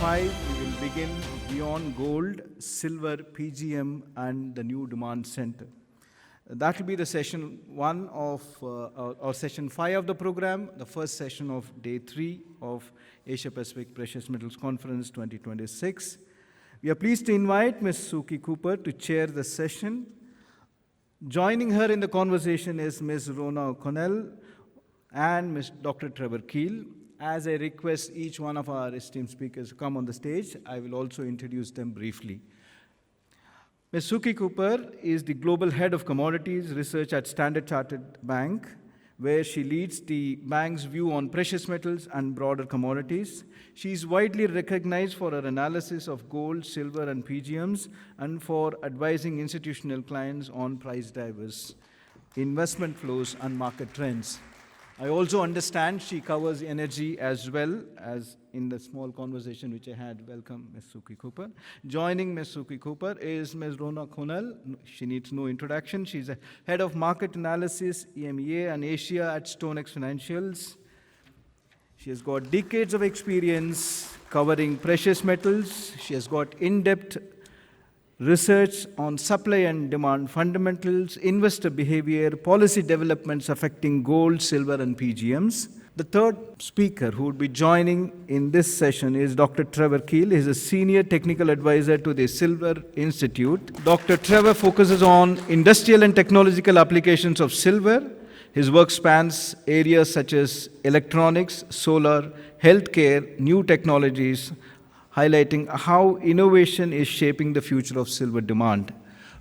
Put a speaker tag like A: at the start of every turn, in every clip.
A: Session-5, we will begin Beyond Gold, Silver, PGM, and the New Demand Center. That will be the session 1 of or session 5 of the program, the first session of day 3 of Asia Pacific Precious Metals Conference 2026. We are pleased to invite Ms. Suki Cooper to chair the session. Joining her in the conversation is Ms. Rhona and Dr. Trevor Keel. As I request each one of our esteemed speakers to come on the stage, I will also introduce them briefly. Ms. Suki Cooper is the Global Head of Commodities Research at Standard Chartered Bank, where she leads the bank's view on precious metals and broader commodities. She is widely recognized for her analysis of gold, silver, and PGMs, and for advising institutional clients on price drivers, investment flows, and market trends. I also understand she covers energy as well, as in the small conversation which I had. Welcome, Ms. Suki Cooper. Joining Ms. Suki Cooper is Ms. Rhona. She needs no introduction. She's a Head of Market Analysis, EMEA and Asia at StoneX Financials. She has got decades of experience covering precious metals. She has got in-depth research on supply and demand fundamentals, investor behavior, policy developments affecting gold, silver, and PGMs. The third speaker who would be joining in this session is Dr. Trevor Keel. He is a Senior Technical Advisor to the Silver Institute. Dr. Trevor focuses on industrial and technological applications of silver. His work spans areas such as electronics, solar, healthcare, new technologies, highlighting how innovation is shaping the future of silver demand.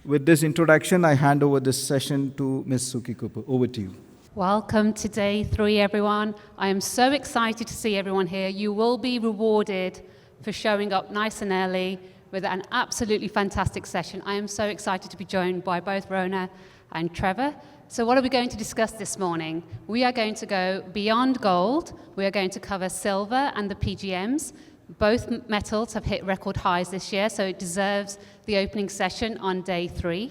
A: With this introduction, I hand over this session to Ms. Suki Cooper. Over to you.
B: Welcome to day 3, everyone. I am so excited to see everyone here. You will be rewarded for showing up nice and early with an absolutely fantastic session. I am so excited to be joined by both Rhona and Trevor. So what are we going to discuss this morning? We are going to go beyond gold. We are going to cover silver and the PGMs. Both metals have hit record highs this year, so it deserves the opening session on day 3.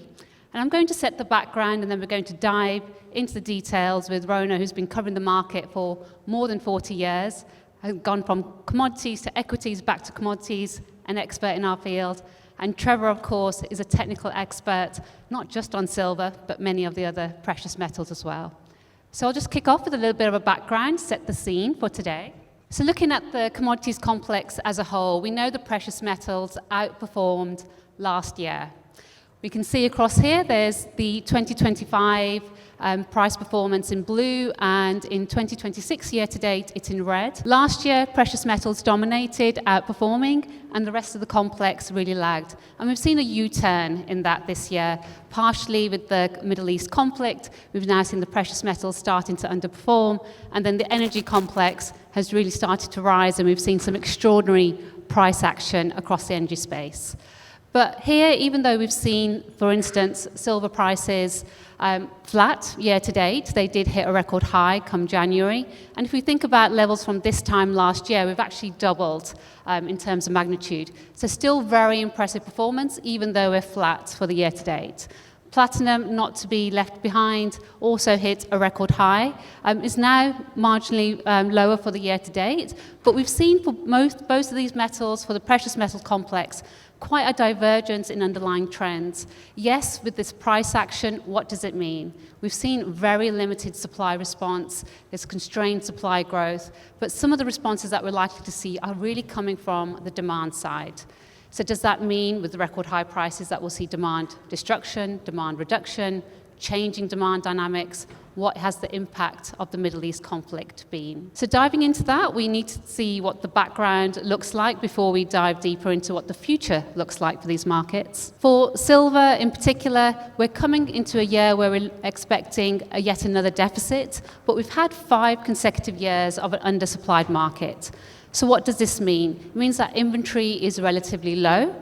B: And I'm going to set the background, and then we're going to dive into the details with Rhona, who's been covering the market for more than 40 years, has gone from commodities to equities, back to commodities, an expert in our field. And Trevor, of course, is a technical expert, not just on silver, but many of the other precious metals as well. So I'll just kick off with a little bit of a background, set the scene for today. So looking at the commodities complex as a whole, we know the precious metals outperformed last year. We can see across here, there's the 2025 price performance in blue, and in 2026 year to date, it's in red. Last year, precious metals dominated, outperforming, and the rest of the complex really lagged. And we've seen a U-turn in that this year, partially with the Middle East conflict. We've now seen the precious metals starting to underperform, and then the energy complex has really started to rise, and we've seen some extraordinary price action across the energy space. But here, even though we've seen, for instance, silver prices flat year to date, they did hit a record high come January. And if we think about levels from this time last year, we've actually doubled in terms of magnitude. So still very impressive performance, even though we're flat for the year to date. Platinum, not to be left behind, also hit a record high. Is now marginally lower for the year to date. But we've seen for both of these metals, for the precious metal complex, quite a divergence in underlying trends. Yes, with this price action, what does it mean? We've seen very limited supply response. There's constrained supply growth. But some of the responses that we're likely to see are really coming from the demand side. So does that mean with the record high prices that we'll see demand destruction, demand reduction, changing demand dynamics? What has the impact of the Middle East conflict been? So diving into that, we need to see what the background looks like before we dive deeper into what the future looks like for these markets. For silver in particular, we're coming into a year where we're expecting yet another deficit, but we've had 5 consecutive years of an undersupplied market. So what does this mean? It means that inventory is relatively low.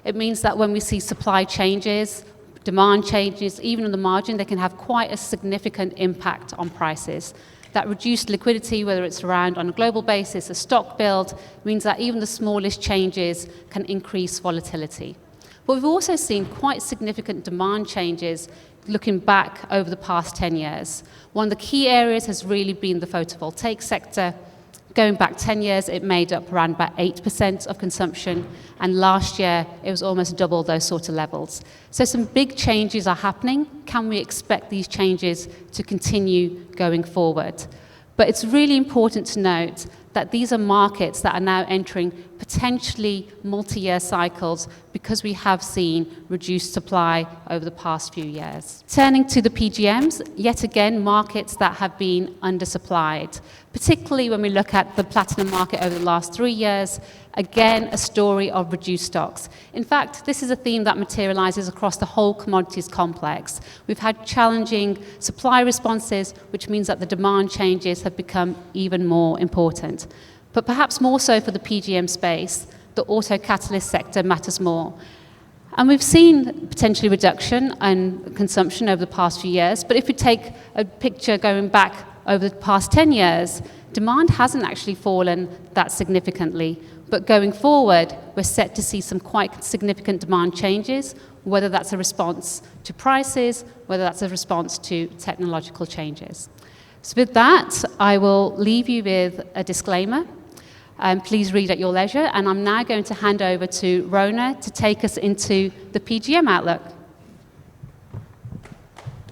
B: It means that when we see supply changes, demand changes, even on the margin, they can have quite a significant impact on prices. That reduced liquidity, whether it's around on a global basis, a stock build, means that even the smallest changes can increase volatility. But we've also seen quite significant demand changes looking back over the past 10 years. One of the key areas has really been the photovoltaic sector. Going back 10 years, it made up around about 8% of consumption, and last year it was almost double those sort of levels. So some big changes are happening. Can we expect these changes to continue going forward? But it's really important to note that these are markets that are now entering potentially multi-year cycles because we have seen reduced supply over the past few years. Turning to the PGMs, yet again, markets that have been undersupplied, particularly when we look at the platinum market over the last 3 years, again, a story of reduced stocks. In fact, this is a theme that materializes across the whole commodities complex. We've had challenging supply responses, which means that the demand changes have become even more important. But perhaps more so for the PGM space, the auto catalyst sector matters more. And we've seen potentially reduction in consumption over the past few years, but if we take a picture going back over the past 10 years, demand hasn't actually fallen that significantly. But going forward, we're set to see some quite significant demand changes, whether that's a response to prices, whether that's a response to technological changes. So with that, I will leave you with a disclaimer. Please read at your leisure, and I'm now going to hand over to Rhona to take us into the PGM outlook.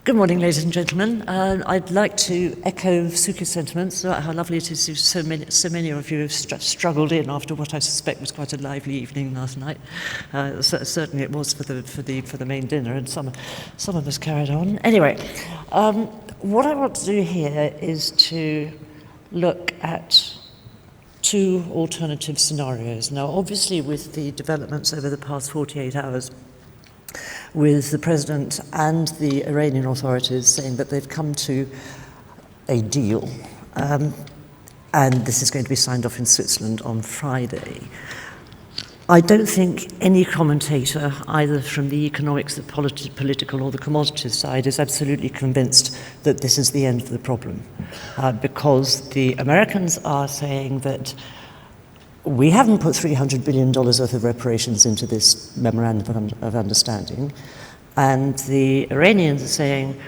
C: Good morning, ladies and gentlemen. I'd like to echo Suki's sentiments about how lovely it is so many of you have struggled in after what I suspect was quite a lively evening last night. Certainly it was for the main dinner, and some of us carried on. Anyway, what I want to do here is to look at two alternative scenarios. Now, obviously, with the developments over the past 48 hours, with the president and the Iranian authorities saying that they've come to a deal, and this is going to be signed off in Switzerland on Friday. I don't think any commentator, either from the economics, the political, or the commodities side, is absolutely convinced that this is the end of the problem, because the Americans are saying that we haven't put $300 billion worth of reparations into this memorandum of understanding, and the Iranians are saying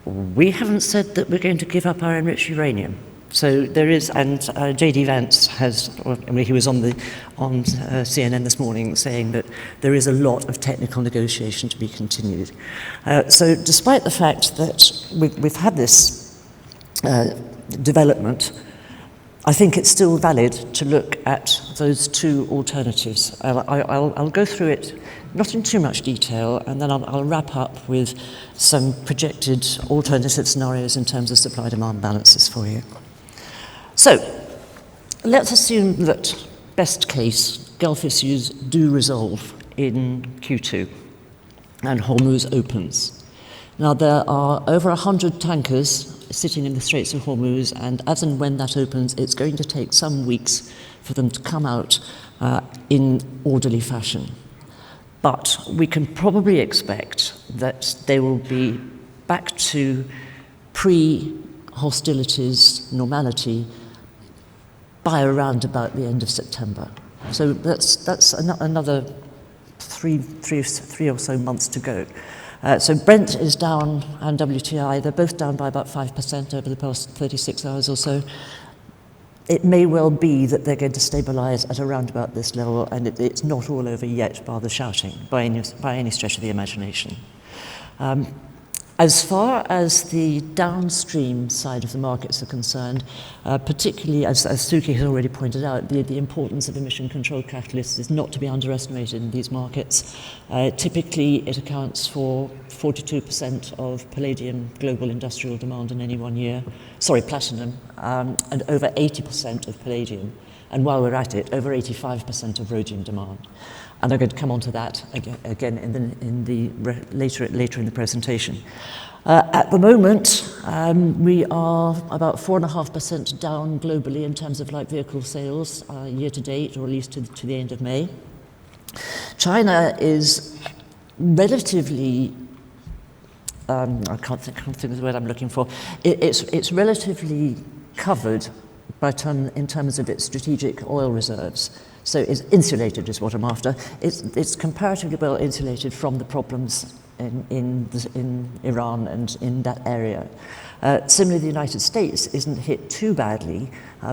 C: we haven't said that we're going to give up our enriched uranium. So there is, and J.D. Vance he was on CNN this morning saying that there is a lot of technical negotiation to be continued. So despite the fact that we've had this development, I think it's still valid to look at those two alternatives. I'll go through it, not in too much detail, and then I'll wrap up with some projected alternative scenarios in terms of supply-demand balances for you. So, let's assume that, best case, Gulf issues do resolve in Q2 and Hormuz opens. Now, there are over 100 tankers sitting in the Straits of Hormuz, and as and when that opens, it's going to take some weeks for them to come out in orderly fashion. But we can probably expect that they will be back to pre-hostilities normality by around about the end of September. So that's another three or so months to go. So Brent is down and WTI, they're both down by about 5% over the past 36 hours or so. It may well be that they're going to stabilize at around about this level, and it's not all over yet, bar the shouting, by any stretch of the imagination. As far as the downstream side of the markets are concerned, particularly, as Suki has already pointed out, the importance of emission control catalysts is not to be underestimated in these markets. Typically, it accounts for 42% of palladium global industrial demand in any 1 year. Sorry, platinum, and over 80% of palladium. And while we're at it, over 85% of rhodium demand. And I'm going to come on to that again later in the presentation. At the moment, we are about 4.5% down globally in terms of light vehicle sales year to date, or at least to the end of May. China is relatively, I can't think of the word I'm looking for. It's relatively covered in terms of its strategic oil reserves. So it's insulated is what I'm after. It's comparatively well insulated from the problems in Iran and in that area. Similarly, the United States isn't hit too badly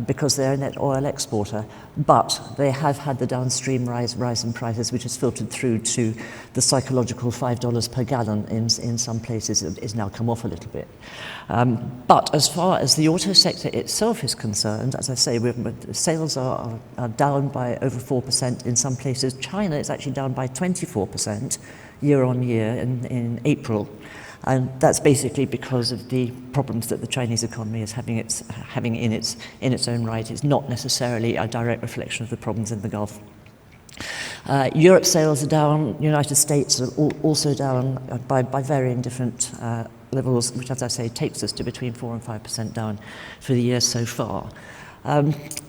C: because they're a net oil exporter, but they have had the downstream rise in prices, which has filtered through to the psychological $5 per gallon in some places. It's now come off a little bit. But as far as the auto sector itself is concerned, as I say, sales are down by over 4% in some places. China is actually down by 24% year on year in April. And that's basically because of the problems that the Chinese economy is having in its own right. It's not necessarily a direct reflection of the problems in the Gulf. Europe sales are down. United States are also down by varying different levels, which, as I say, takes us to between 4 and 5% down for the year so far.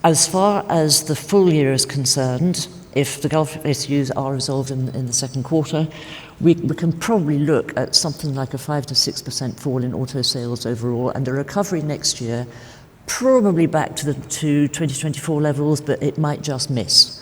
C: As far as the full year is concerned, if the Gulf issues are resolved in the second quarter, we can probably look at something like a 5 to 6% fall in auto sales overall, and a recovery next year, probably back to 2024 levels, but it might just miss.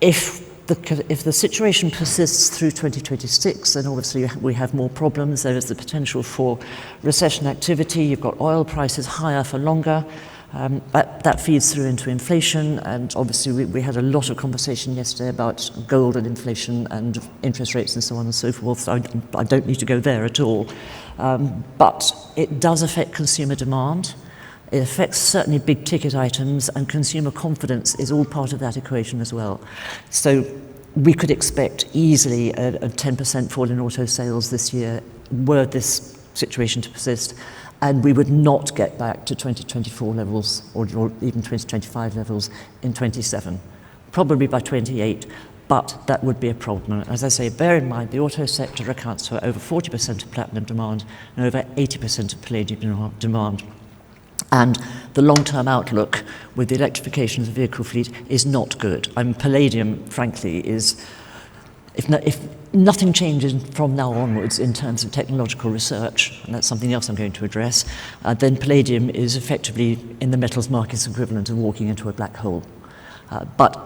C: If the situation persists through 2026, then obviously we have more problems. There is the potential for recession activity. You've got oil prices higher for longer. That feeds through into inflation, and obviously we had a lot of conversation yesterday about gold and inflation and interest rates and so on and so forth, so I don't need to go there at all. But it does affect consumer demand. It affects certainly big ticket items, and consumer confidence is all part of that equation as well. So we could expect easily a 10% fall in auto sales this year were this situation to persist. And we would not get back to 2024 levels or even 2025 levels in 27, probably by 28, but that would be a problem. As I say, bear in mind the auto sector accounts for over 40% of platinum demand and over 80% of palladium demand. And the long-term outlook with the electrification of the vehicle fleet is not good. Palladium, frankly, is, if nothing changes from now onwards in terms of technological research, and that's something else I'm going to address, then palladium is effectively in the metals market's equivalent of walking into a black hole. But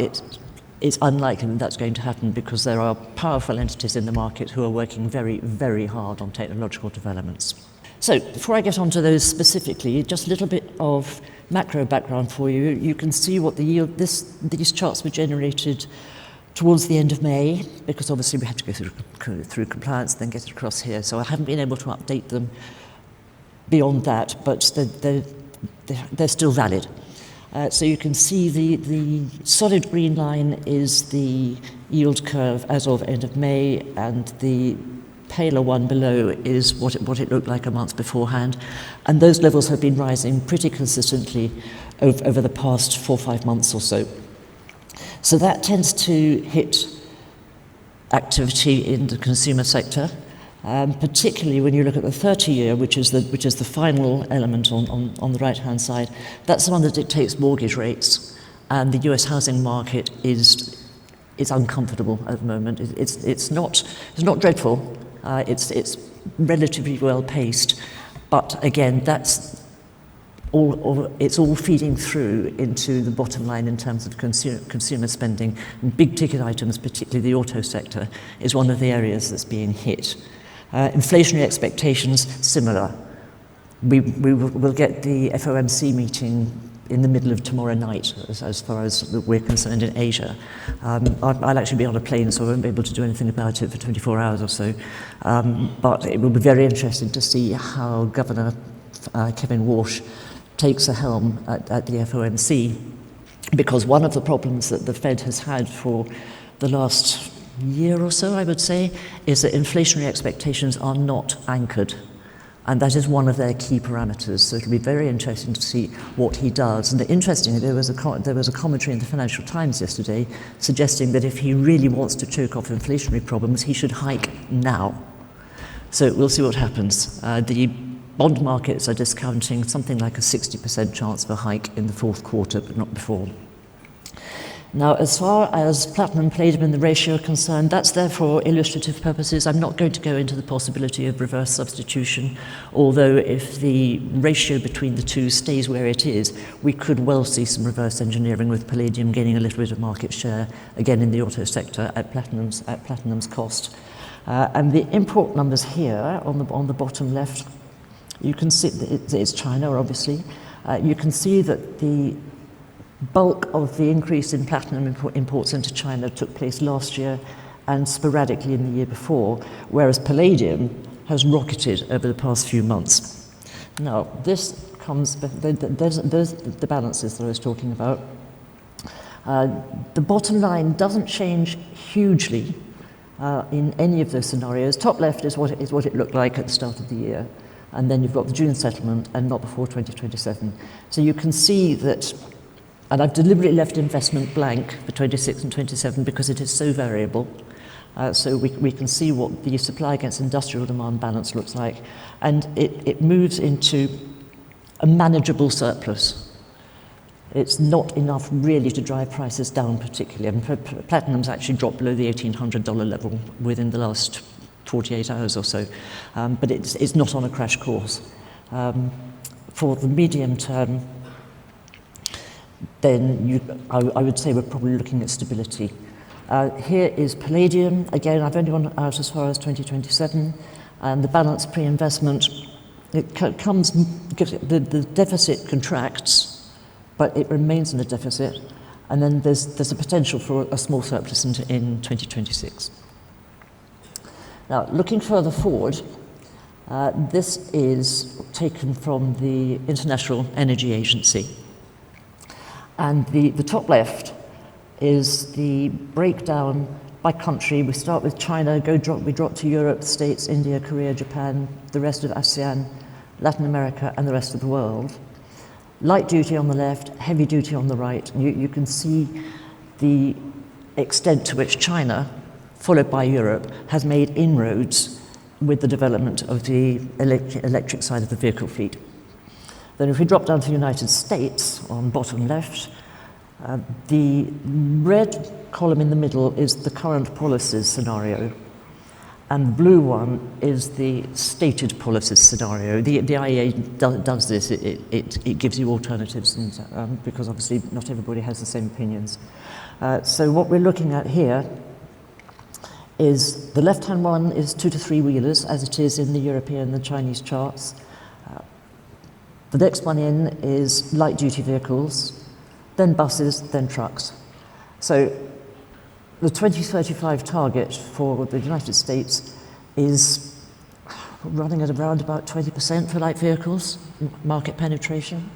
C: it's unlikely that that's going to happen because there are powerful entities in the market who are working very, very hard on technological developments. So before I get onto those specifically, just a little bit of macro background for you. You can see what the yield, these charts were generated towards the end of May, because obviously we had to go through compliance, then get it across here. So I haven't been able to update them beyond that, but they're still valid. So you can see the solid green line is the yield curve as of end of May, and the paler one below is what it looked like a month beforehand. And those levels have been rising pretty consistently over the past 4 or 5 months or so. So that tends to hit activity in the consumer sector, particularly when you look at the 30-year, which is the final element on the right-hand side. That's the one that dictates mortgage rates, and the U.S. housing market is uncomfortable at the moment. It's not dreadful. It's relatively well paced, but again, it's all feeding through into the bottom line in terms of consumer spending. And big ticket items, particularly the auto sector, is one of the areas that's being hit. Inflationary expectations, similar. We'll get the FOMC meeting in the middle of tomorrow night, as far as we're concerned in Asia. I'll actually be on a plane, so I won't be able to do anything about it for 24 hours or so. But it will be very interesting to see how Governor Kevin Walsh takes a helm at the FOMC, because one of the problems that the Fed has had for the last year or so, I would say, is that inflationary expectations are not anchored. And that is one of their key parameters. So it'll be very interesting to see what he does. And interestingly, there was a commentary in the Financial Times yesterday suggesting that if he really wants to choke off inflationary problems, he should hike now. So we'll see what happens. The bond markets are discounting something like a 60% chance of a hike in the fourth quarter, but not before. Now, as far as platinum, palladium and the ratio are concerned, that's there for illustrative purposes. I'm not going to go into the possibility of reverse substitution, although if the ratio between the two stays where it is, we could well see some reverse engineering with palladium gaining a little bit of market share, again in the auto sector, at platinum's cost. And the import numbers here on the bottom left, you can see that it's China, obviously. You can see that the bulk of the increase in platinum imports into China took place last year and sporadically in the year before, whereas palladium has rocketed over the past few months. Now, this comes, there's the balances that I was talking about. The bottom line doesn't change hugely in any of those scenarios. Top left is what it looked like at the start of the year, and then you've got the June settlement and not before 2027. So you can see that, and I've deliberately left investment blank for 26 and 27 because it is so variable. So we can see what the supply against industrial demand balance looks like, and it moves into a manageable surplus. It's not enough really to drive prices down particularly. I mean, platinum's actually dropped below the $1,800 level within the last 48 hours or so, but it's not on a crash course. For the medium term, then I would say we're probably looking at stability. Here is palladium. Again, I've only gone out as far as 2027, and the balance pre-investment, it comes, the deficit contracts, but it remains in a deficit, and then there's a potential for a small surplus in 2026. Now, looking further forward, this is taken from the International Energy Agency, and the top left is the breakdown by country. We start with China, we drop to Europe, States, India, Korea, Japan, the rest of ASEAN, Latin America, and the rest of the world. Light duty on the left, heavy duty on the right. You can see the extent to which China, followed by Europe, has made inroads with the development of the electric side of the vehicle fleet. Then if we drop down to the United States, on bottom left, the red column in the middle is the current policies scenario, and the blue one is the stated policies scenario. The IEA does this, it gives you alternatives, and, because obviously not everybody has the same opinions. So what we're looking at here is the left-hand one is 2 to 3 wheelers, as it is in the European and the Chinese charts. The next one in is light-duty vehicles, then buses, then trucks. So the 2035 target for the United States is running at around about 20% for light vehicles, market penetration,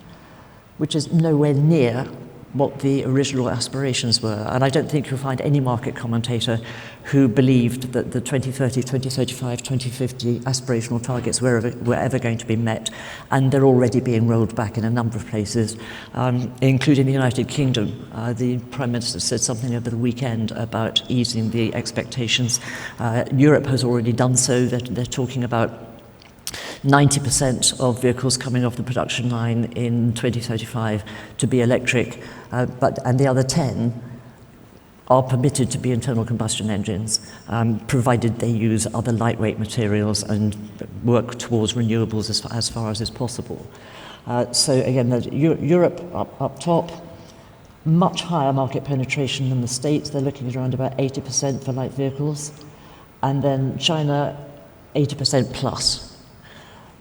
C: which is nowhere near what the original aspirations were. And I don't think you'll find any market commentator who believed that the 2030, 2035, 2050 aspirational targets were ever going to be met. And they're already being rolled back in a number of places, including the United Kingdom. The Prime Minister said something over the weekend about easing the expectations. Europe has already done so. They're talking about 90% of vehicles coming off the production line in 2035 to be electric, and the other 10 are permitted to be internal combustion engines, provided they use other lightweight materials and work towards renewables as far as is possible. So again, Europe up top, much higher market penetration than the States. They're looking at around about 80% for light vehicles, and then China 80% plus.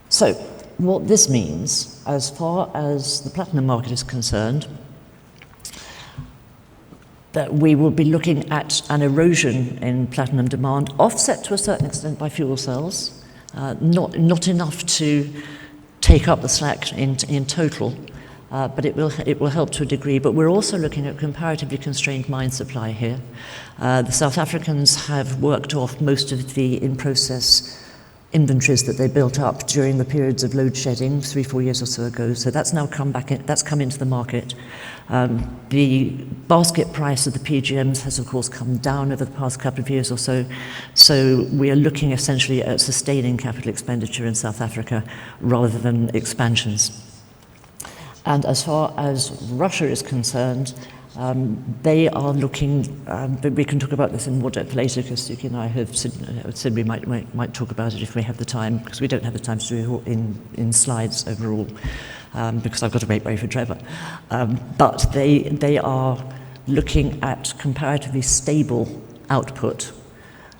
C: So what this means, as far as the platinum market is concerned, that we will be looking at an erosion in platinum demand, offset to a certain extent by fuel cells, not enough to take up the slack in total, but it will help to a degree. But we're also looking at comparatively constrained mine supply here. The South Africans have worked off most of the in-process inventories that they built up during the periods of load shedding 3-4 years or so ago. So that's now come back in, that's come into the market. The basket price of the PGMs has of course come down over the past couple of years or so. So we are looking essentially at sustaining capital expenditure in South Africa rather than expansions. And as far as Russia is concerned, they are looking, but we can talk about this in more depth later, because Suki and I have said we might talk about it if we have the time, because we don't have the time to do it in slides overall, because I've got to make way for Trevor. But they are looking at comparatively stable output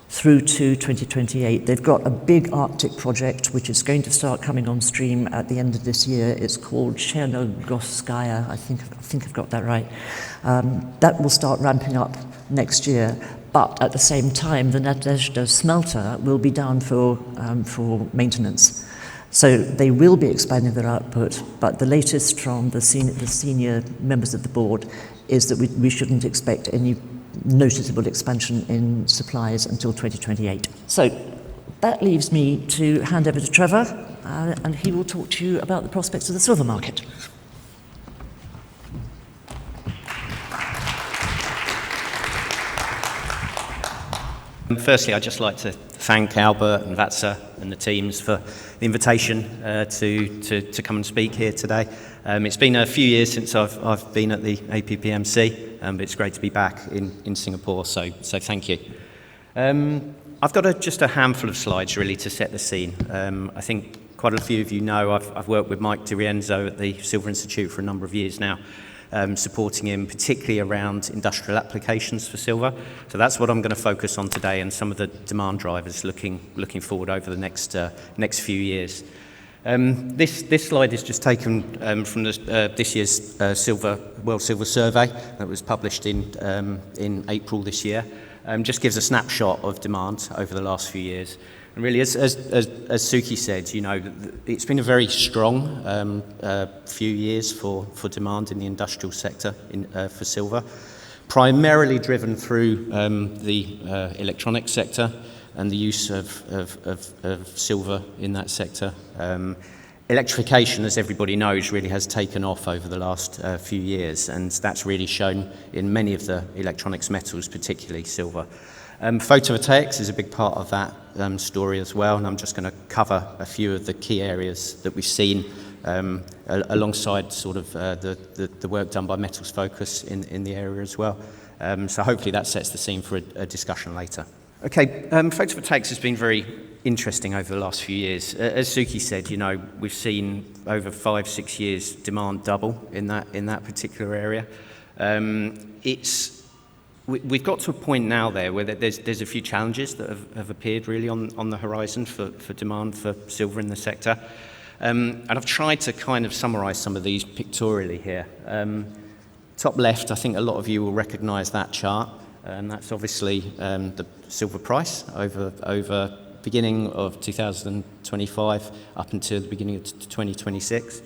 C: through to 2028. They've got a big Arctic project which is going to start coming on stream at the end of this year. It's called Chernogorskaya, I think I've got that right. That will start ramping up next year, but at the same time the Nadezhda smelter will be down for maintenance. So they will be expanding their output, but the latest from the senior members of the board is that we shouldn't expect any noticeable expansion in supplies until 2028. So that leaves me to hand over to Trevor, and he will talk to you about the prospects of the silver market.
D: Firstly, I'd just like to thank Albert and Vatsa and the teams for the invitation to come and speak here today. It's been a few years since I've been at the APPMC, but it's great to be back in Singapore, so thank you. I've got just a handful of slides really to set the scene. I think quite a few of you know I've worked with Mike DiRienzo at the Silver Institute for a number of years now, supporting him particularly around industrial applications for silver. So that's what I'm going to focus on today, and some of the demand drivers looking forward over the next few years. This slide is just taken from this year's World Silver Survey that was published in April this year. Just gives a snapshot of demand over the last few years. And really, as Suki said, you know, it's been a very strong few years for demand in the industrial sector for silver, primarily driven through the electronics sector and the use of silver in that sector. Electrification, as everybody knows, really has taken off over the last few years, and that's really shown in many of the electronics metals, particularly silver. Photovoltaics is a big part of that story as well, and I'm just going to cover a few of the key areas that we've seen alongside sort of the work done by Metals Focus in the area as well. So hopefully that sets the scene for a discussion later. Okay, photovoltaics has been very interesting over the last few years. As Suki said, you know, we've seen over 5-6 years demand double in that particular area. We've got to a point now there where there's a few challenges that have appeared really on the horizon for demand for silver in the sector. And I've tried to kind of summarize some of these pictorially here. Top left, I think a lot of you will recognize that chart. And that's obviously the silver price over beginning of 2025 up until the beginning of 2026.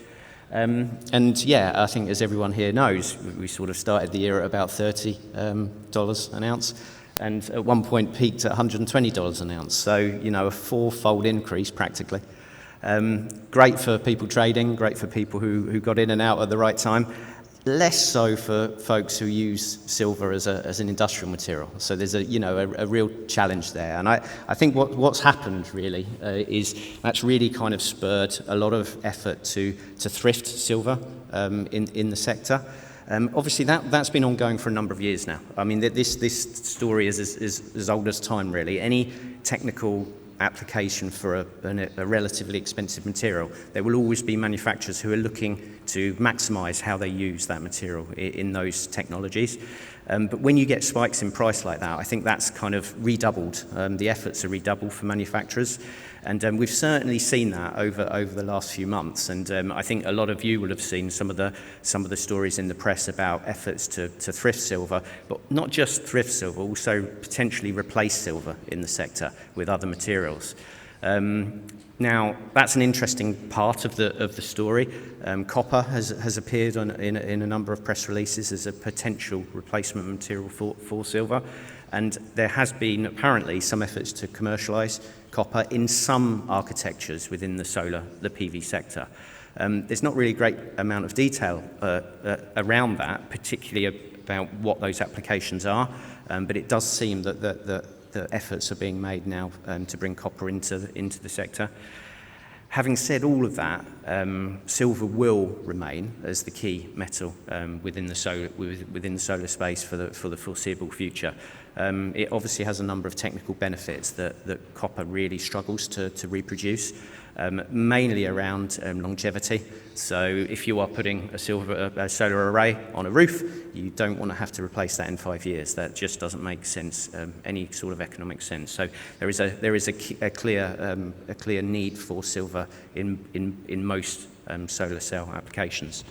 D: And yeah, I think as everyone here knows, we sort of started the year at about $30 an ounce, and at one point peaked at $120 an ounce. So, you know, a fourfold increase practically. Great for people trading, great for people who got in and out at the right time. Less so for folks who use silver as an industrial material. So there's a real challenge there. And I think what's happened really is that's really kind of spurred a lot of effort to thrift silver in the sector. Obviously that's been ongoing for a number of years now. I mean, this story is as old as time really. Any technical application for a relatively expensive material, there will always be manufacturers who are looking to maximize how they use that material in those technologies. But when you get spikes in price like that, I think that's kind of redoubled. The efforts are redoubled for manufacturers. And we've certainly seen that over the last few months. And I think a lot of you will have seen some of the stories in the press about efforts to thrift silver, but not just thrift silver, also potentially replace silver in the sector with other materials. Now, that's an interesting part of the story. Copper has appeared in a number of press releases as a potential replacement material for silver. And there has been apparently some efforts to commercialize copper in some architectures within the PV sector. There's not really a great amount of detail around that, particularly about what those applications are, but it does seem that the efforts are being made now to bring copper into the sector. Having said all of that, silver will remain as the key metal within the solar space for the foreseeable future. It obviously has a number of technical benefits that copper really struggles to reproduce. mainly around longevity. So if you are putting a solar array on a roof, you don't want to have to replace that in 5 years. That just doesn't make sense, any sort of economic sense. So there is a clear need for silver in most solar cell applications.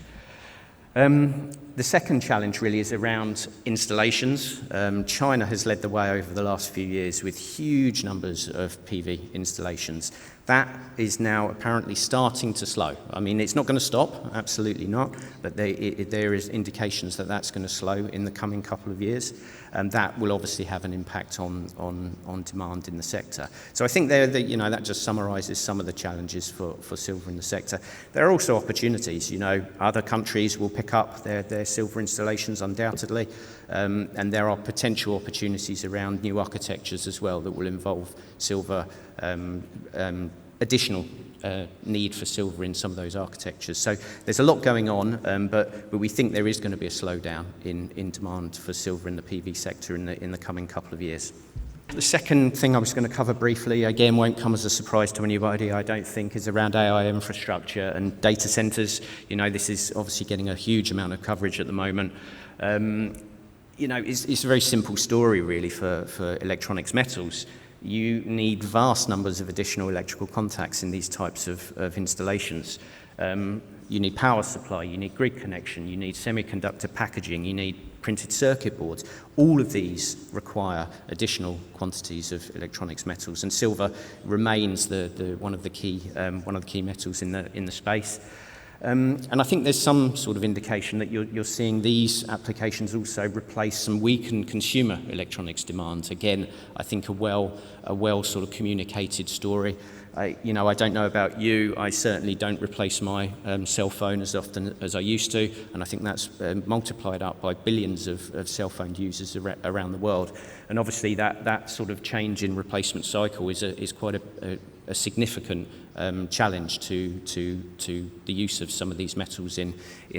D: The second challenge really is around installations. China has led the way over the last few years with huge numbers of PV installations. That is now apparently starting to slow. I mean, it's not going to stop, absolutely not, but there is indications that that's going to slow in the coming couple of years, and that will obviously have an impact on demand in the sector. So I think that just summarises some of the challenges for silver in the sector. There are also opportunities. Other countries will pick up their silver installations undoubtedly, and there are potential opportunities around new architectures as well that will involve silver, additional need for silver in some of those architectures. So there's a lot going on, but we think there is going to be a slowdown in demand for silver in the PV sector in the coming couple of years. The second thing I was going to cover briefly, again, won't come as a surprise to anybody, I don't think, is around AI infrastructure and data centers. This is obviously getting a huge amount of coverage at the moment. It's a very simple story, really, for electronics metals. You need vast numbers of additional electrical contacts in these types of installations. You need power supply, you need grid connection, you need semiconductor packaging, you need printed circuit boards. All of these require additional quantities of electronics metals, and silver remains one of the key metals in the space. And I think there's some sort of indication that you're seeing these applications also replace some weakened consumer electronics demand. Again, I think a well sort of communicated story. I don't know about you, I certainly don't replace my cell phone as often as I used to, and I think that's multiplied up by billions of cell phone users around the world. And obviously that sort of change in replacement cycle is quite a significant challenge to the use of some of these metals in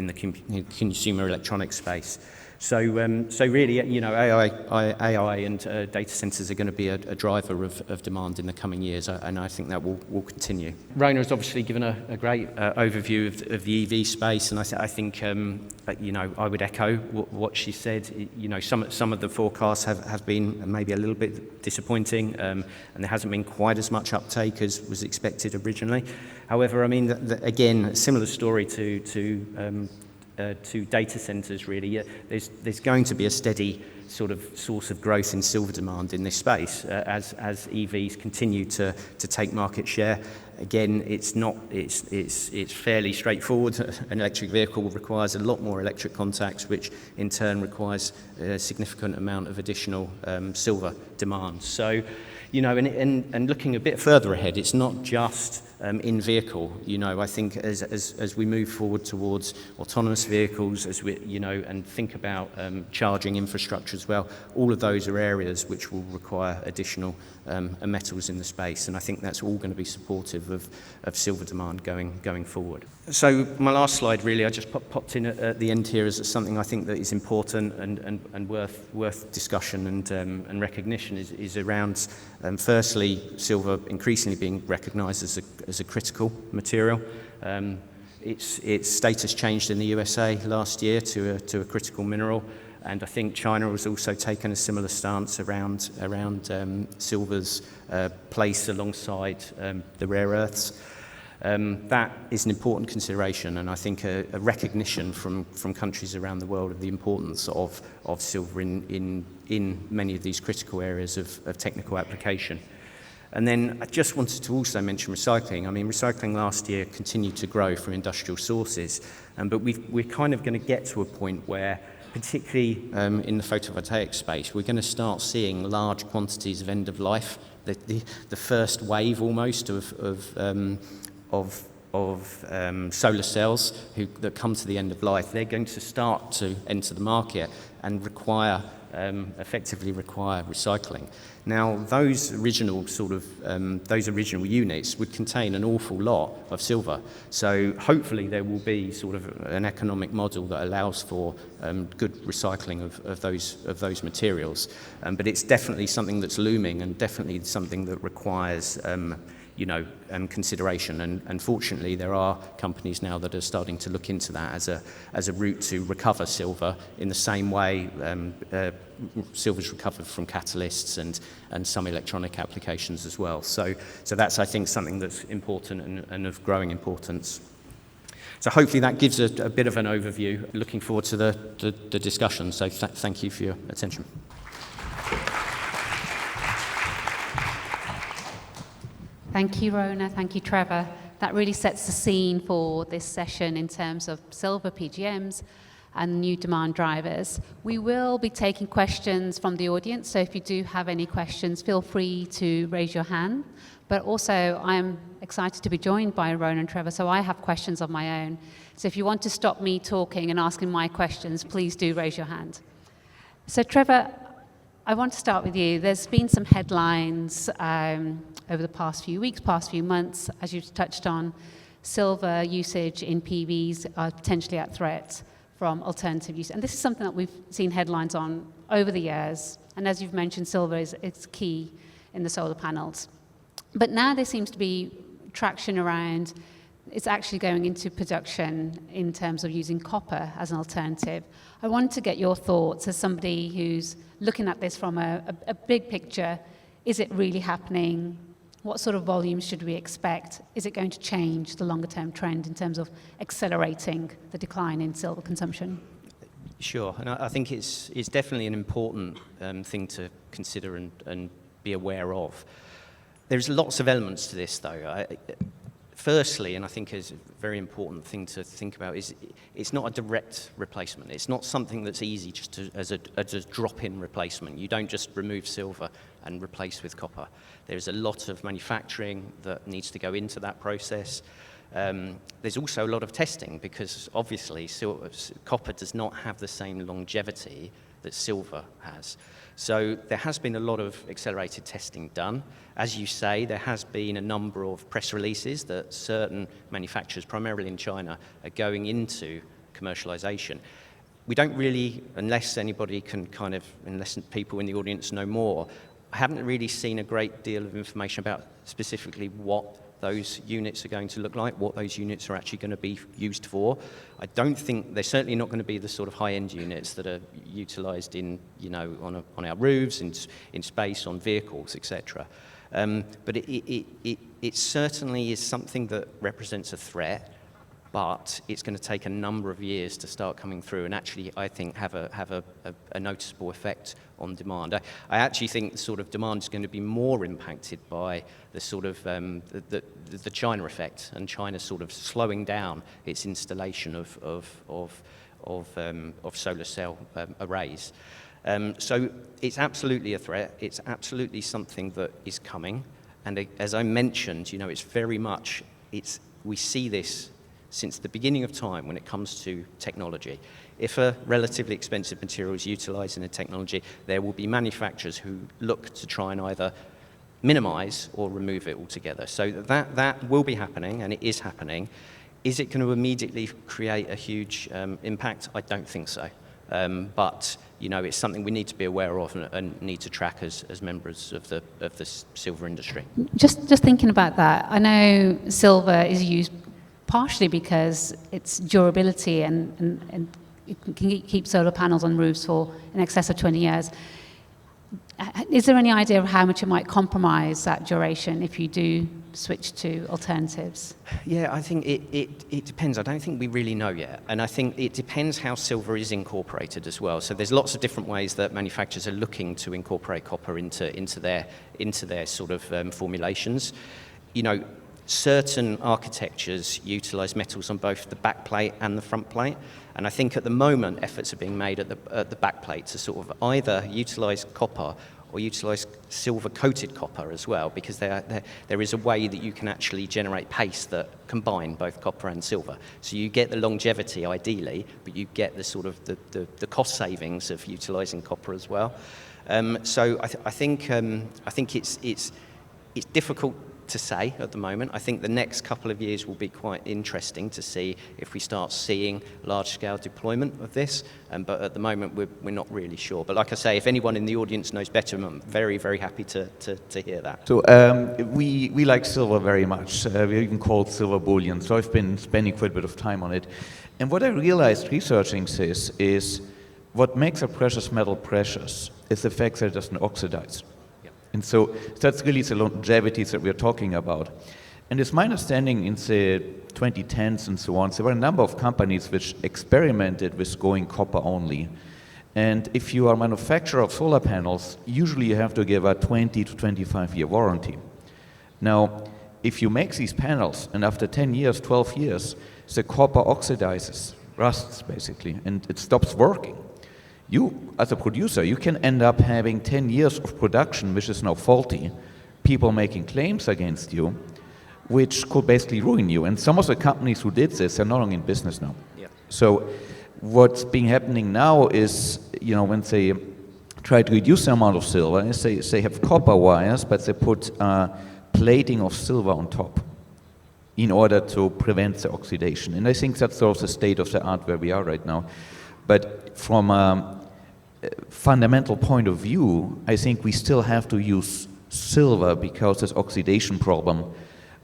D: the consumer electronics space. So really, AI and data centers are going to be a driver of demand in the coming years, and I think that will continue. Rhona has obviously given a great overview of the EV space, and I think I would echo what she said. Some of the forecasts have been maybe a little bit disappointing, and there hasn't been quite as much uptake as was expected originally. However, I mean, again, similar story to data centers, really. There's going to be a steady sort of source of growth in silver demand in this space as EVs continue to take market share. Again, it's fairly straightforward. An electric vehicle requires a lot more electric contacts, which in turn requires a significant amount of additional silver demand. So, and looking a bit further ahead, it's not just in vehicle. I think as we move forward towards autonomous vehicles, and think about charging infrastructure as well, all of those are areas which will require additional metals in the space, and I think that's all going to be supportive of silver demand going forward. So my last slide, really, I just popped in at the end here as something I think that is important and worth discussion and recognition is around, firstly, silver increasingly being recognised as a critical material. Its status changed in the USA last year to a critical mineral, and I think China has also taken a similar stance around silver's place alongside the rare earths. That is an important consideration, and I think a recognition from countries around the world of the importance of silver in many of these critical areas of technical application. And then I just wanted to also mention recycling. I mean, recycling last year continued to grow from industrial sources, but we're kind of going to get to a point where, particularly in the photovoltaic space, we're going to start seeing large quantities of end of life. The first wave almost of solar cells that come to the end of life, they're going to start to enter the market and effectively require recycling. Now, those original units would contain an awful lot of silver. So hopefully there will be sort of an economic model that allows for good recycling of those materials. But it's definitely something that's looming, and definitely something that requires consideration. And fortunately, there are companies now that are starting to look into that as a route to recover silver in the same way silver's recovered from catalysts and some electronic applications as well. So that's, I think, something that's important and of growing importance. So hopefully that gives a bit of an overview. Looking forward to the discussion. So thank you for your attention.
B: Thank you, Rhona. Thank you, Trevor. That really sets the scene for this session in terms of silver PGMs and new demand drivers. We will be taking questions from the audience, so if you do have any questions, feel free to raise your hand. But also, I'm excited to be joined by Rhona and Trevor, so I have questions of my own. So if you want to stop me talking and asking my questions, please do raise your hand. So Trevor, I want to start with you. There's been some headlines over the past few weeks, past few months, as you've touched on. Silver usage in PVs are potentially at threat from alternative use. And this is something that we've seen headlines on over the years. And as you've mentioned, silver is key in the solar panels. But now there seems to be traction around it's actually going into production in terms of using copper as an alternative. I want to get your thoughts as somebody who's looking at this from a big picture. Is it really happening? What sort of volumes should we expect? Is it going to change the longer term trend in terms of accelerating the decline in silver consumption?
D: Sure, and I think it's definitely an important thing to consider and be aware of. There's lots of elements to this, though. Firstly, and I think is a very important thing to think about, is it's not a direct replacement. It's not something that's easy just as a drop-in replacement. You don't just remove silver and replace with copper. There's a lot of manufacturing that needs to go into that process. There's also a lot of testing because obviously copper does not have the same longevity that silver has. So there has been a lot of accelerated testing done. As you say, there has been a number of press releases that certain manufacturers, primarily in China, are going into commercialization. We don't really, unless anybody can unless people in the audience know more, I haven't really seen a great deal of information about specifically what those units are going to look like, what those units are actually going to be used for. I don't think they're certainly not going to be the sort of high-end units that are utilized in, on our roofs, in space, on vehicles, etc. But it certainly is something that represents a threat, but it's going to take a number of years to start coming through and actually, I think, have a noticeable effect on demand. I actually think the sort of demand is going to be more impacted by the sort of the China effect and China sort of slowing down its installation of solar cell arrays. So it's absolutely a threat. It's absolutely something that is coming. And as I mentioned, it's very much, we see this since the beginning of time when it comes to technology. If a relatively expensive material is utilized in a technology, there will be manufacturers who look to try and either minimize or remove it altogether. So that will be happening, and it is happening. Is it going to immediately create a huge impact? I don't think so. But it's something we need to be aware of and need to track as members of the silver industry.
B: Just thinking about that, I know silver is used partially because its durability and it can keep solar panels on roofs for in excess of 20 years. Is there any idea of how much it might compromise that duration if you do switch to alternatives?
D: Yeah, I think it depends. I don't think we really know yet. And I think it depends how silver is incorporated as well. So there's lots of different ways that manufacturers are looking to incorporate copper into their sort of formulations. Certain architectures utilize metals on both the back plate and the front plate. And I think at the moment, efforts are being made at the back plate to sort of either utilize copper or utilize silver-coated copper as well, because there is a way that you can actually generate paste that combine both copper and silver. So you get the longevity, ideally, but you get the sort of the cost savings of utilizing copper as well. So I think it's difficult to say at the moment. I think the next couple of years will be quite interesting to see if we start seeing large-scale deployment of this, but at the moment we're not really sure. But like I say, if anyone in the audience knows better, I'm very, very happy to hear that.
E: So we like silver very much. We even call it silver bullion, so I've been spending quite a bit of time on it. And what I realized researching this is what makes a precious metal precious is the fact that it doesn't oxidize. And so that's really the longevity that we're talking about. And it's my understanding in the 2010s and so on, there were a number of companies which experimented with going copper only. And if you are a manufacturer of solar panels, usually you have to give a 20 to 25 year warranty. Now, if you make these panels and after 10 years, 12 years, the copper oxidizes, rusts basically, and it stops working. You, as a producer, you can end up having 10 years of production which is now faulty, people making claims against you, which could basically ruin you. And some of the companies who did this are no longer in business now.
D: Yeah.
E: So what's been happening now is, when they try to reduce the amount of silver, is they have copper wires, but they put plating of silver on top in order to prevent the oxidation. And I think that's sort of the state of the art where we are right now. But from a fundamental point of view, I think we still have to use silver because this oxidation problem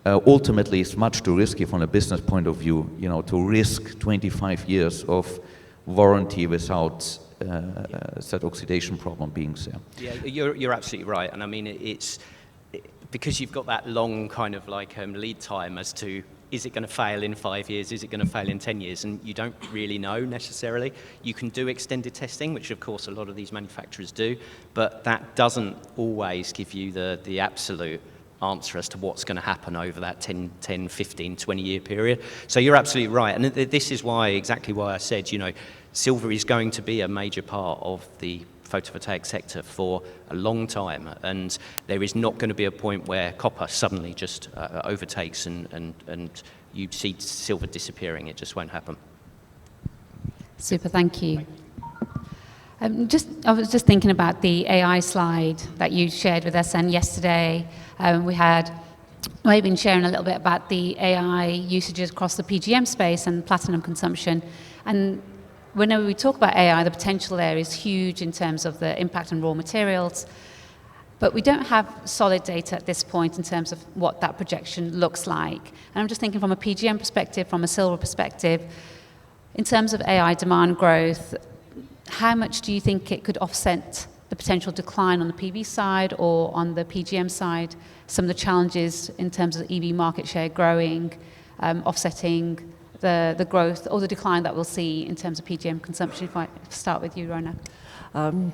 E: ultimately is much too risky from a business point of view, to risk 25 years of warranty without that oxidation problem being there.
D: Yeah, you're absolutely right. And I mean, it's because you've got that long kind of like lead time as to, is it going to fail in 5 years? Is it going to fail in 10 years? And you don't really know necessarily. You can do extended testing, which of course a lot of these manufacturers do, but that doesn't always give you the absolute answer as to what's going to happen over that 10, 15, 20 year period. So you're absolutely right. And this is exactly why I said, silver is going to be a major part of the photovoltaic sector for a long time, and there is not going to be a point where copper suddenly just overtakes and you see silver disappearing. It just won't happen.
B: Super, thank you. I was just thinking about the AI slide that you shared with us, and yesterday we've been sharing a little bit about the AI usages across the PGM space and platinum consumption. And whenever we talk about AI, the potential there is huge in terms of the impact on raw materials, but we don't have solid data at this point in terms of what that projection looks like. And I'm just thinking from a PGM perspective, from a silver perspective, in terms of AI demand growth, how much do you think it could offset the potential decline on the PV side or on the PGM side, some of the challenges in terms of EV market share growing, offsetting the growth or the decline that we'll see in terms of PGM consumption? If I start with you, Rhona.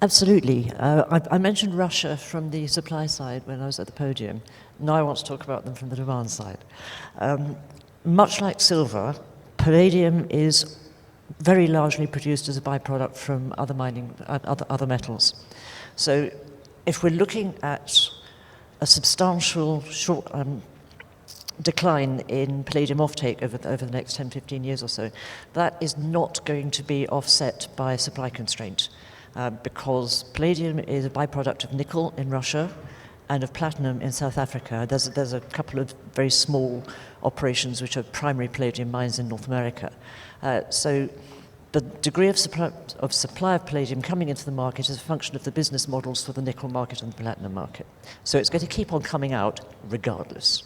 C: Absolutely. I mentioned Russia from the supply side when I was at the podium. Now I want to talk about them from the demand side. Much like silver, palladium is very largely produced as a byproduct from other other metals. So if we're looking at a substantial decline in palladium offtake over the next 10, 15 years or so, that is not going to be offset by supply constraint because palladium is a byproduct of nickel in Russia and of platinum in South Africa. There's a couple of very small operations which are primary palladium mines in North America. So the degree of supply of palladium coming into the market is a function of the business models for the nickel market and the platinum market. So it's going to keep on coming out regardless.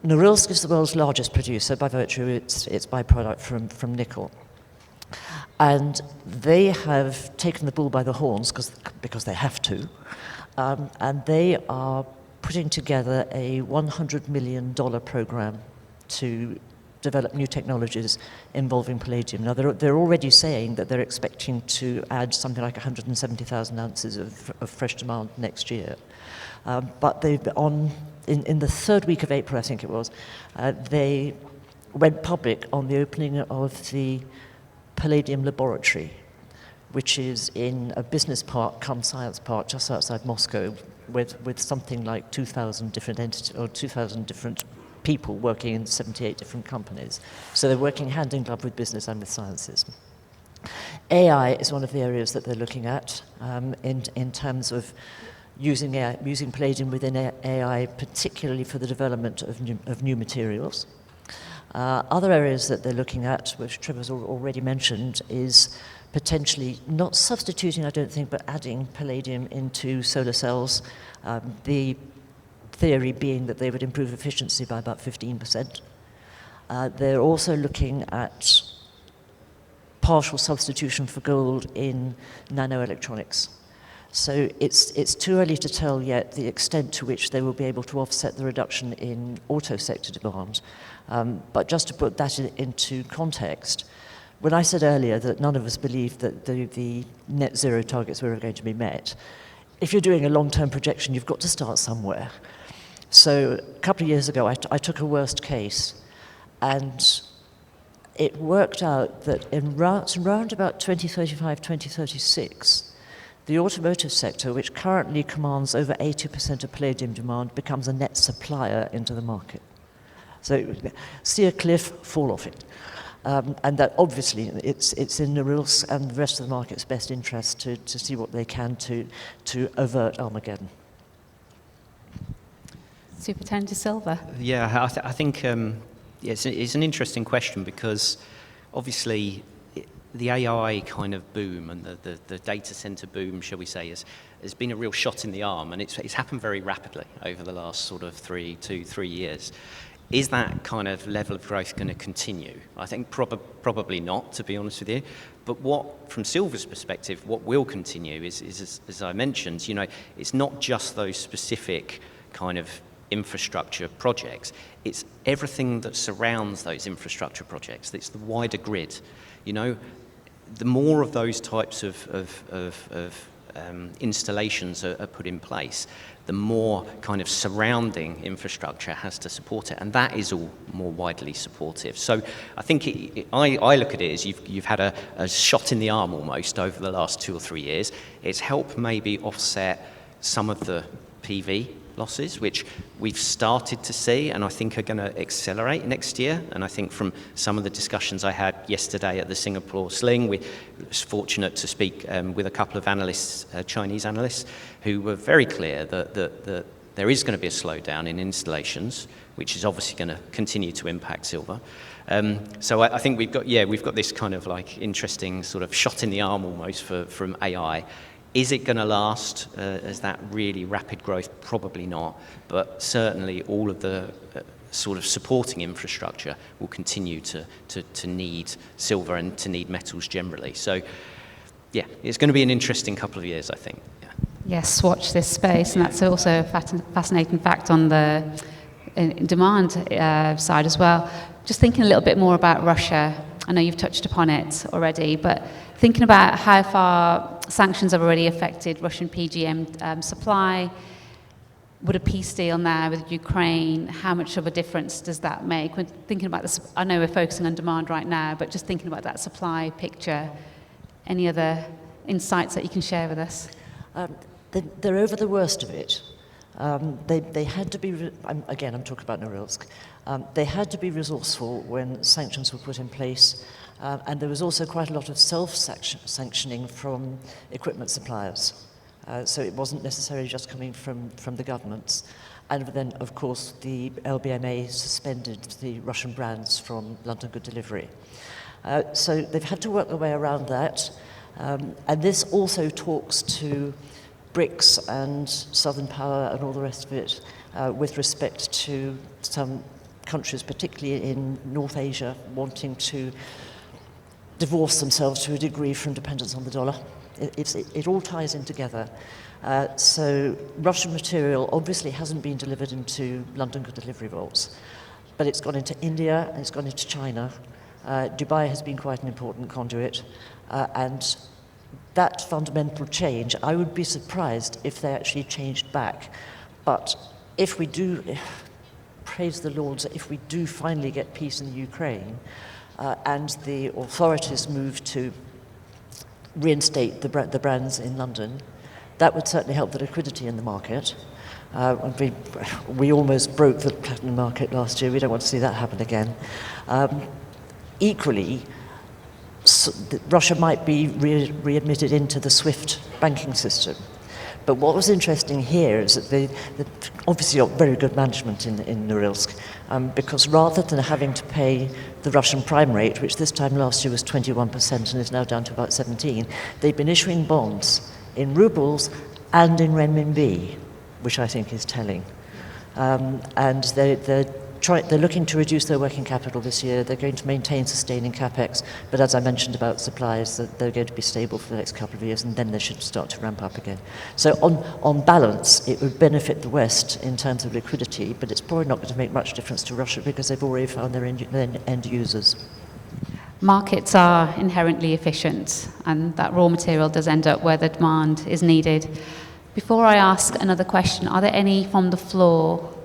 C: Norilsk is the world's largest producer by virtue of its byproduct from nickel. And they have taken the bull by the horns because they have to. And they are putting together a $100 million program to develop new technologies involving palladium. Now, they're already saying that they're expecting to add something like 170,000 ounces of fresh demand next year. But in the third week of April, I think it was, they went public on the opening of the Palladium Laboratory, which is in a business park cum science park just outside Moscow with something like 2,000 different entities or 2,000 different people working in 78 different companies. So they're working hand in glove with business and with sciences. AI is one of the areas that they're looking at in terms of using palladium within AI, particularly for the development of new materials. Other areas that they're looking at, which Trevor's already mentioned, is potentially not substituting, I don't think, but adding palladium into solar cells. The theory being that they would improve efficiency by about 15%. They're also looking at partial substitution for gold in nanoelectronics. So it's too early to tell yet the extent to which they will be able to offset the reduction in auto sector demand. But just to put that into context, when I said earlier that none of us believed that the net zero targets were going to be met, if you're doing a long-term projection, you've got to start somewhere. So a couple of years ago, I took a worst case, and it worked out that in round about 2035, 2036, the automotive sector, which currently commands over 80% of palladium demand, becomes a net supplier into the market. So see a cliff, fall off it. And that obviously it's in Norilsk and the rest of the market's best interest to see what they can to avert Armageddon.
B: Superintendent De Silva.
D: Yeah, I think it's an interesting question, because obviously the AI kind of boom and the data center boom, shall we say, has been a real shot in the arm, and it's happened very rapidly over the last sort of 3 years. Is that kind of level of growth going to continue? I think probably not, to be honest with you. But from Silver's perspective, what will continue is as I mentioned, it's not just those specific kind of infrastructure projects. It's everything that surrounds those infrastructure projects. It's the wider grid. The more of those types of installations are put in place, the more kind of surrounding infrastructure has to support it, and that is all more widely supportive. So I think I look at it as you've had a shot in the arm almost over the last 2 or 3 years. It's helped maybe offset some of the PV losses, which we've started to see and I think are going to accelerate next year. And I think from some of the discussions I had yesterday at the Singapore Sling, we was fortunate to speak with a couple of analysts, Chinese analysts, who were very clear that there is going to be a slowdown in installations, which is obviously going to continue to impact silver. So I think we've got this kind of like interesting sort of shot in the arm almost from AI. Is it going to last as that really rapid growth? Probably not, but certainly all of the sort of supporting infrastructure will continue to need silver and to need metals generally. So, yeah, it's going to be an interesting couple of years, I think. Yeah.
B: Yes, watch this space, and that's also a fascinating fact on the demand side as well. Just thinking a little bit more about Russia. I know you've touched upon it already, but thinking about how far sanctions have already affected Russian PGM supply, would a peace deal now with Ukraine, how much of a difference does that make? When thinking about this, I know we're focusing on demand right now, but just thinking about that supply picture, any other insights that you can share with us?
C: They're over the worst of it. They had to be, again, I'm talking about Norilsk, they had to be resourceful when sanctions were put in place, and there was also quite a lot of self-sanctioning from equipment suppliers. So it wasn't necessarily just coming from the governments. And then, of course, the LBMA suspended the Russian brands from London Good Delivery. So they've had to work their way around that. And this also talks to BRICS and Southern Power and all the rest of it with respect to some countries, particularly in North Asia, wanting to divorce themselves to a degree from dependence on the dollar. It all ties in together. So Russian material obviously hasn't been delivered into London Good Delivery vaults, but it's gone into India and it's gone into China. Dubai has been quite an important conduit, and that fundamental change, I would be surprised if they actually changed back. But if we do, praise the Lord, if we do finally get peace in the Ukraine, and the authorities move to reinstate the brands in London, that would certainly help the liquidity in the market. We almost broke the platinum market last year. We don't want to see that happen again. Equally, Russia might be readmitted into the SWIFT banking system. But what was interesting here is that they obviously got very good management in Norilsk, because rather than having to pay the Russian prime rate, which this time last year was 21% and is now down to about 17%, they've been issuing bonds in rubles and in renminbi, which I think is telling. And they're looking to reduce their working capital this year. They're going to maintain sustaining capex, but as I mentioned about supplies, they're going to be stable for the next couple of years, and then they should start to ramp up again. So on balance, it would benefit the West in terms of liquidity, but it's probably not going to make much difference to Russia because they've already found their end users.
B: Markets are inherently efficient, and that raw material does end up where the demand is needed. Before I ask another question, are there any from the floor?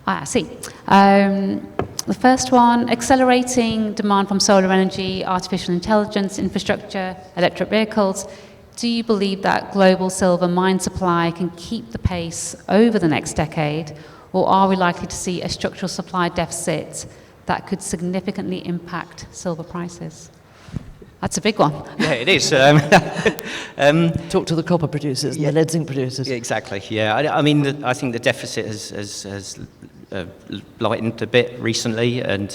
B: I see. The first one, accelerating demand from solar energy, artificial intelligence, infrastructure, electric vehicles. Do you believe that global silver mine supply can keep the pace over the next decade, or are we likely to see a structural supply deficit that could significantly impact silver prices? That's a big one.
D: Yeah, it is.
C: Talk to the copper producers and the lead zinc producers.
D: Exactly, yeah. I mean, I think the deficit has lightened a bit recently, and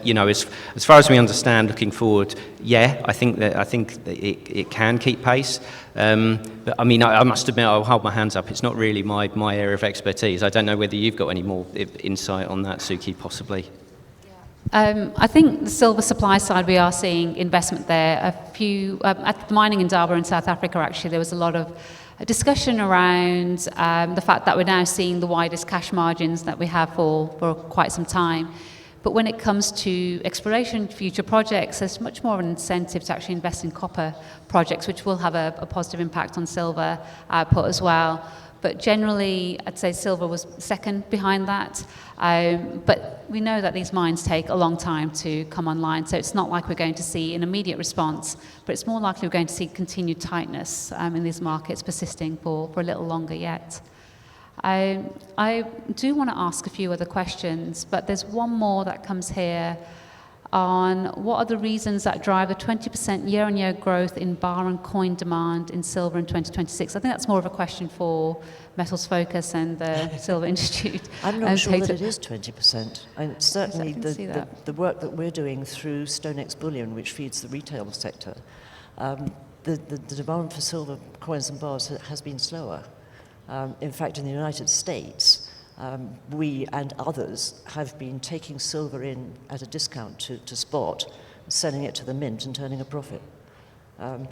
D: you know, as far as we understand, looking forward, yeah, I think that it can keep pace. But I mean, I must admit, I'll hold my hands up. It's not really my area of expertise. I don't know whether you've got any more insight on that, Suki, possibly.
B: I think the silver supply side, we are seeing investment there. At the mining in Indaba in South Africa, actually, there was a lot of discussion around the fact that we're now seeing the widest cash margins that we have for quite some time. But when it comes to exploration, future projects, there's much more of an incentive to actually invest in copper projects, which will have a positive impact on silver output as well. But generally, I'd say silver was second behind that. But we know that these mines take a long time to come online, so it's not like we're going to see an immediate response, but it's more likely we're going to see continued tightness in these markets persisting for a little longer yet. I do want to ask a few other questions, but there's one more that comes here on what are the reasons that drive the 20% year-on-year growth in bar and coin demand in silver in 2026? I think that's more of a question for Metals Focus and the Silver Institute.
C: I'm not sure that it is 20%. And certainly
B: the
C: work that we're doing through StoneX Bullion, which feeds the retail sector, the demand for silver coins and bars has been slower. In fact, in the United States, we and others have been taking silver in at a discount to spot, selling it to the mint and turning a profit.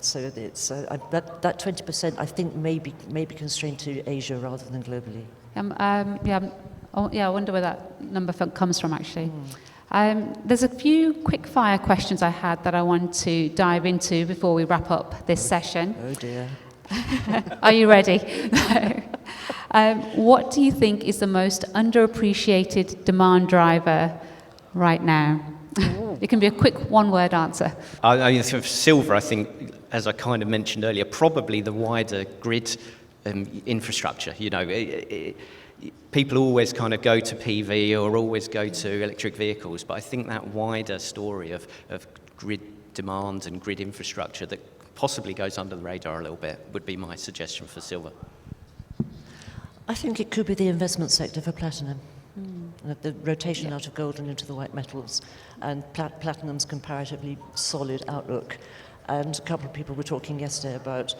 C: So it's, that 20% I think may be constrained to Asia rather than globally.
B: I wonder where that number comes from actually. There's a few quick fire questions I had that I want to dive into before we wrap up this session.
C: Oh dear.
B: Are you ready? What do you think is the most underappreciated demand driver right now? It can be a quick one-word answer.
D: For silver, I think, as I kind of mentioned earlier, probably the wider grid infrastructure. You know, people always kind of go to PV or always go to electric vehicles, but I think that wider story of grid demand and grid infrastructure that possibly goes under the radar a little bit would be my suggestion for silver.
C: I think it could be the investment sector for platinum. The rotation out of gold and into the white metals, and platinum's comparatively solid outlook. And a couple of people were talking yesterday about,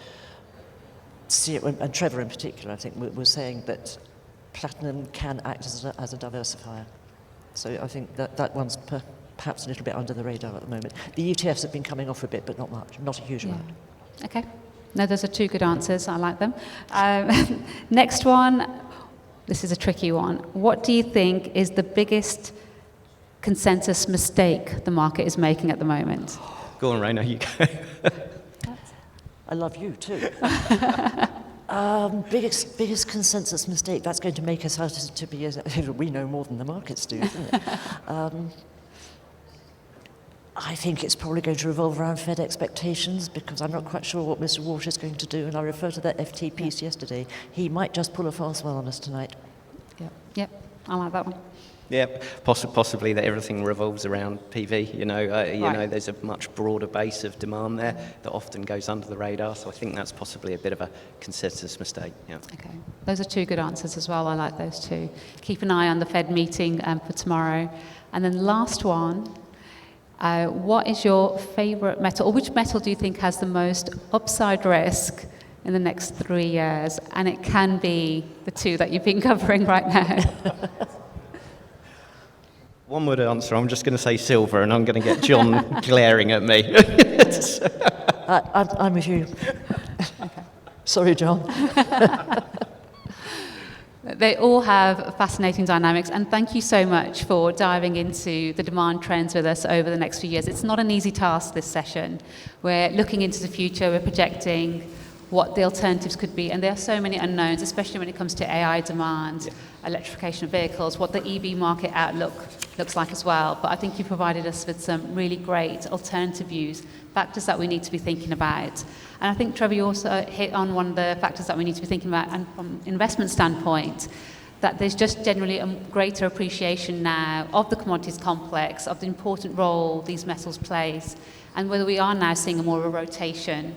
C: and Trevor in particular, I think, was saying that platinum can act as a diversifier. So I think that one's perhaps a little bit under the radar at the moment. The ETFs have been coming off a bit, but not much, not a huge amount.
B: Okay. No, those are two good answers. I like them. Next one. This is a tricky one. What do you think is the biggest consensus mistake the market is making at the moment?
D: Go on, Rhona, you go.
C: I love you too. Biggest consensus mistake, that's going to make us out to be, we know more than the markets do, isn't it? I think it's probably going to revolve around Fed expectations, because I'm not quite sure what Mr. Walsh is going to do, and I refer to that FT piece yesterday. He might just pull a fast one on us tonight.
B: Yep, I like that one.
D: Yeah, possibly that everything revolves around PV. You know, there's a much broader base of demand there that often goes under the radar. So I think that's possibly a bit of a consensus mistake. Yeah.
B: Okay, those are two good answers as well. I like those two. Keep an eye on the Fed meeting for tomorrow. And then last one, what is your favorite metal, or which metal do you think has the most upside risk in the next 3 years? And it can be the two that you've been covering right now.
D: One word answer, I'm just going to say silver, and I'm going to get John glaring at me.
C: I'm with you. Sorry, John.
B: They all have fascinating dynamics, and thank you so much for diving into the demand trends with us over the next few years. It's not an easy task, this session. We're looking into the future, we're projecting what the alternatives could be, and there are so many unknowns, especially when it comes to AI demand, electrification of vehicles, what the EV market outlook looks like as well. But I think you provided us with some really great alternative views, factors that we need to be thinking about. And I think, Trevor, you also hit on one of the factors that we need to be thinking about, and from an investment standpoint, that there's just generally a greater appreciation now of the commodities complex, of the important role these metals play, and whether we are now seeing more of a rotation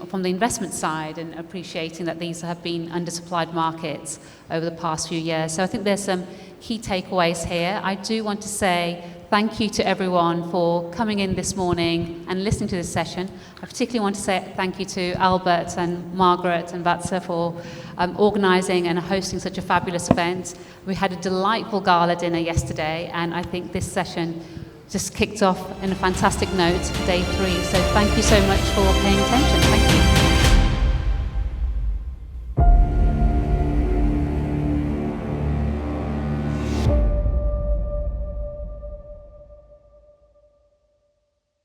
B: from the investment side, and appreciating that these have been undersupplied markets over the past few years. So I think there's some key takeaways here. I do want to say thank you to everyone for coming in this morning and listening to this session. I particularly want to say thank you to Albert and Margaret and Vatsa for organising and hosting such a fabulous event. We had a delightful gala dinner yesterday, and I think this session just kicked off in a fantastic note for day 3. So thank you so much for paying attention. Thank you.